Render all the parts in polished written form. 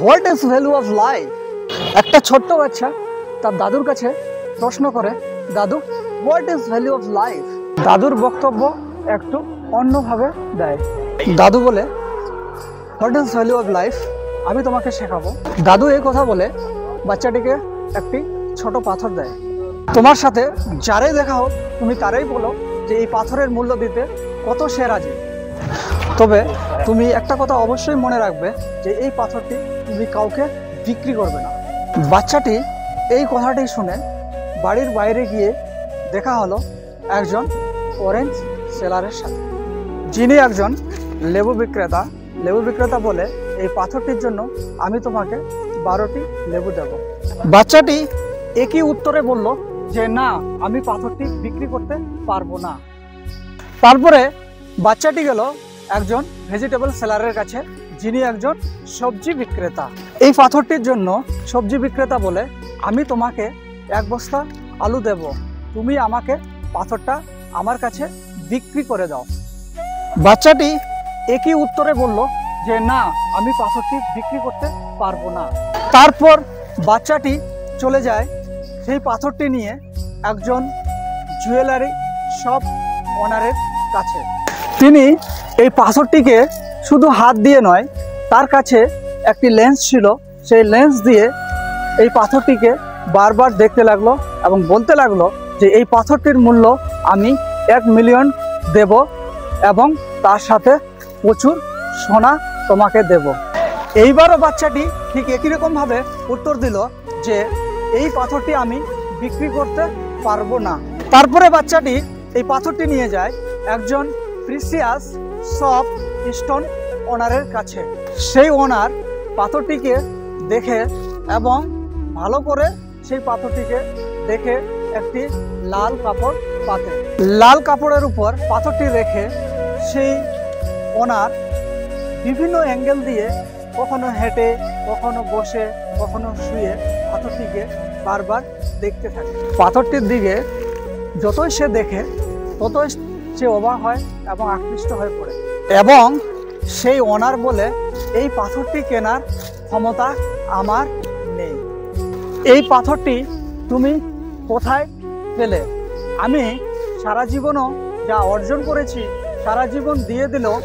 What is value of life? একটা ছোট্ট বাচ্চা তার দাদুর কাছে প্রশ্ন করে, দাদু what is value of life? দাদুর বক্তব্য একটু অন্যভাবে দেয়। দাদু বলে, what is value of life? আমি তোমাকে শেখাবো। দাদু এই কথা বলে বাচ্চাটিকে একটি ছোট পাথর দেয়। তোমার সাথে যারাই দেখা হোক তুমি তারাই বলো যে এই পাথরের মূল্য দিতে কত সে রাজি। তবে তুমি একটা কথা অবশ্যই মনে রাখবে যে এই পাথরটি তুমি কাউকে বিক্রি করবে না। বাচ্চাটি এই কথাটি শুনে বাড়ির বাইরে গিয়ে দেখা হলো একজন অরেঞ্জ সেলারের সাথে, যিনি একজন লেবু বিক্রেতা। লেবু বিক্রেতা বলে, এই পাথরটির জন্য আমি তোমাকে 12টি লেবু দেব। বাচ্চাটি একই উত্তরে বলল যে না, আমি পাথরটি বিক্রি করতে পারবো না। তারপরে বাচ্চাটি গেল একজন ভেজিটেবল সেলারের কাছে, যিনি একজন সবজি বিক্রেতা। এই পাথরটির জন্য সবজি বিক্রেতা বলে, আমি তোমাকে 1 বস্তা আলু দেব, তুমি আমাকে পাথরটা আমার কাছে বিক্রি করে দাও। বাচ্চাটি একই উত্তরে বলল যে না, আমি পাথরটি বিক্রি করতে পারবো না। তারপর বাচ্চাটি চলে যায় সেই পাথরটি নিয়ে একজন জুয়েলারি শপ ওনারের কাছে। তিনি এই পাথরটিকে শুধু হাত দিয়ে নয়, তার কাছে একটি লেন্স ছিল, সেই লেন্স দিয়ে এই পাথরটিকে বারবার দেখতে লাগলো এবং বলতে লাগলো যে এই পাথরটির মূল্য আমি 1 মিলিয়ন দেব এবং তার সাথে প্রচুর সোনা তোমাকে দেব। এইবারও বাচ্চাটি ঠিক একই রকমভাবে উত্তর দিল যে এই পাথরটি আমি বিক্রি করতে পারবো না। তারপরে বাচ্চাটি এই পাথরটি নিয়ে যায় একজন প্রিসিয়াস সফট স্টোন ওনারের কাছে। সেই ওনার পাথরটিকে দেখে এবং ভালো করে সেই পাথরটিকে দেখে একটি লাল কাপড় পাতে। লাল কাপড়ের উপর পাথরটি রেখে সেই ওনার বিভিন্ন অ্যাঙ্গেল দিয়ে কখনো হেঁটে, কখনো বসে, কখনো শুয়ে পাথরটিকে বারবার দেখতে থাকে। পাথরটির দিকে যতই সে দেখে ততই সে অবাক হয় এবং আকৃষ্ট হয়ে পড়ে। এবং সেই ওনার বলে, এই পাথরটি কেনার ক্ষমতা আমার নেই। এই পাথরটি তুমি কোথায় পেলে? আমি সারা জীবনও যা অর্জন করেছি, সারা জীবন দিয়ে দিলেও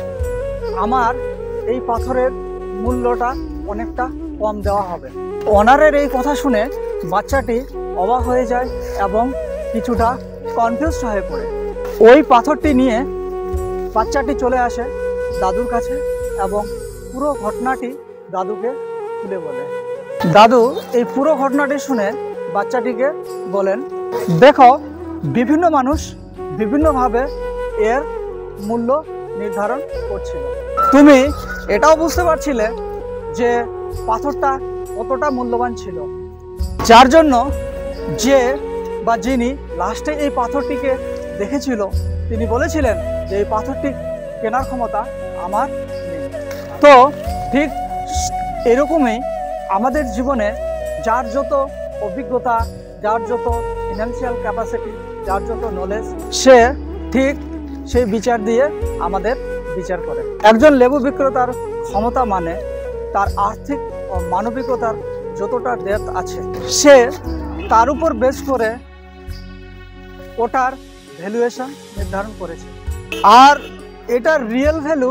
আমার এই পাথরের মূল্যটা অনেকটা কম দেওয়া হবে। ওনারের এই কথা শুনে বাচ্চাটি অবাক হয়ে যায় এবং কিছুটা কনফিউজড হয়ে পড়ে। ওই পাথরটি নিয়ে বাচ্চাটি চলে আসে দাদুর কাছে এবং পুরো ঘটনাটি দাদুকে খুলে বলে। দাদু এই পুরো ঘটনাটি শুনে বাচ্চাটিকে বলেন, দেখো, বিভিন্ন মানুষ বিভিন্নভাবে এর মূল্য নির্ধারণ করছিল। তুমি এটাও বুঝতে পারছিলে যে পাথরটা কতটা মূল্যবান ছিল, যার জন্য যে বা যিনি লাস্টে এই পাথরটিকে দেখেছিল তিনি বলেছিলেন যে এই পাথরটি কেনার ক্ষমতা আমার নেই। তো ঠিক এরকমই আমাদের জীবনে যার যত অভিজ্ঞতা, যার যত ফিনান্সিয়াল ক্যাপাসিটি, যার যত নলেজ, সে ঠিক সেই বিচার দিয়ে আমাদের বিচার করে। একজন লেবু বিক্রেতার ক্ষমতা মানে তার আর্থিক ও মানবিকতার যতটা ডেপথ আছে, সে তার উপর বেস করে ওটার ভ্যালুয়েশন নির্ধারণ করেছে। আর এটার রিয়েল ভ্যালু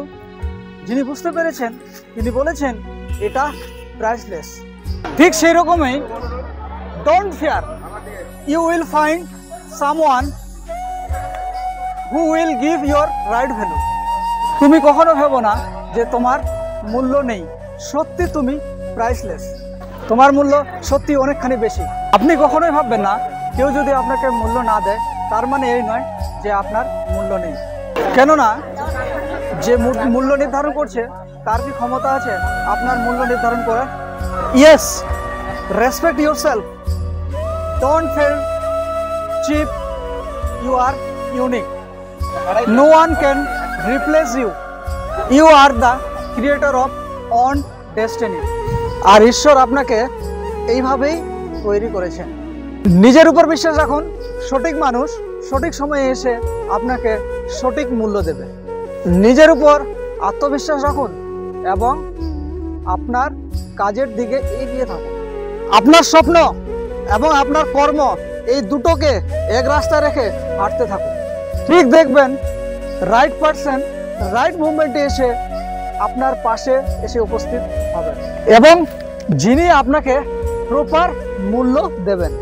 যিনি বুঝতে পেরেছেন তিনি বলেছেন এটা প্রাইসলেস। ঠিক সেই রকমই don't fear, you will find someone who will give your right value. তুমি কখনো ভেবো না যে তোমার মূল্য নেই, সত্যি তুমি প্রাইসলেস, তোমার মূল্য সত্যি অনেকখানি বেশি। আপনি কখনোই ভাববেন না কেউ যদি আপনাকে মূল্য না দেয় তার মানে এই নয় যে আপনার মূল্য নেই। কেননা যে মূল্য নির্ধারণ করছে তার কি ক্ষমতা আছে আপনার মূল্য নির্ধারণ করার? Yes, respect yourself, don't feel cheap, you are unique, no one can replace you, you are the creator of own destiny. আর ঈশ্বর আপনাকে এইভাবেই তৈরি করেছেন। নিজের উপর বিশ্বাস রাখুন, সঠিক মানুষ সঠিক সময়ে এসে আপনাকে সঠিক মূল্য দেবে। নিজের উপর আত্মবিশ্বাস রাখুন এবং আপনার কাজের দিকে এগিয়ে থাকুন। আপনার স্বপ্ন এবং আপনার কর্ম এই দুটোকে এক রাস্তায় রেখে হাঁটতে থাকুন। ঠিক দেখবেন রাইট পারসন রাইট মুভমেন্টে এসে আপনার পাশে এসে উপস্থিত হবেন এবং যিনি আপনাকে প্রপার মূল্য দেবেন।